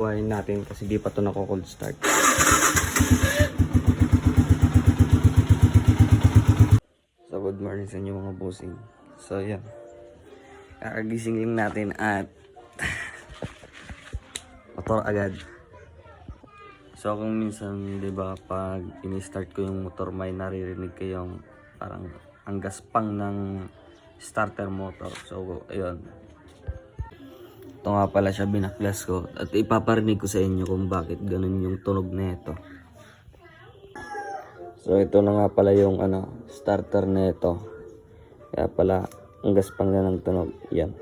Buhayin natin kasi di pa ito nako-cold start. So good morning sa inyo mga bossing. So yan, kakagising lang natin at motor agad. So kung minsan, 'di ba, pag ini-start ko yung motor, may naririnig kayong parang ang gaspang ng starter motor. So ayun. Ito nga pala siya, binaklas ko at ipaparinig ko sa inyo kung bakit ganun yung tunog na ito. So ito na nga pala yung starter na ito. Kaya pala ang gaspang na ng tunog. Yan.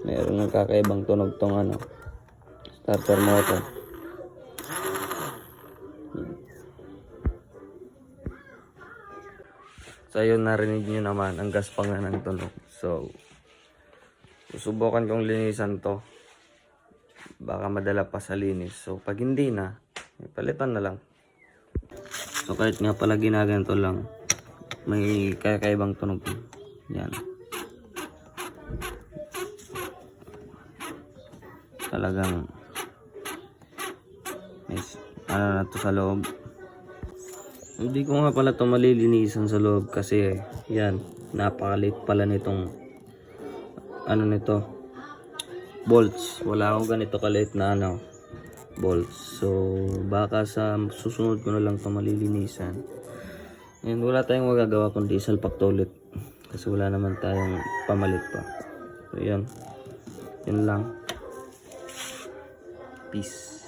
Meron ng kakaibang tunog tong starter motor. So yun, narinig nyo naman ang gaspang na ng tunog. So susubukan kong linisan to. Baka madala pa sa linis. So pag hindi na, palitan na lang. So kahit nga pala ginaganto lang, may kakaibang tunog. Yan. Talagang na to sa loob. Hindi ko nga pala ito malilinisan sa loob kasi yan, napakaliit pala nitong nito, bolts. Wala akong ganito kaliit na bolts. So baka sa susunod ko na lang ito malilinisan. And wala tayong magagawa kundi salpak to ulit kasi wala naman tayong pamalit pa. So yan lang. Peace.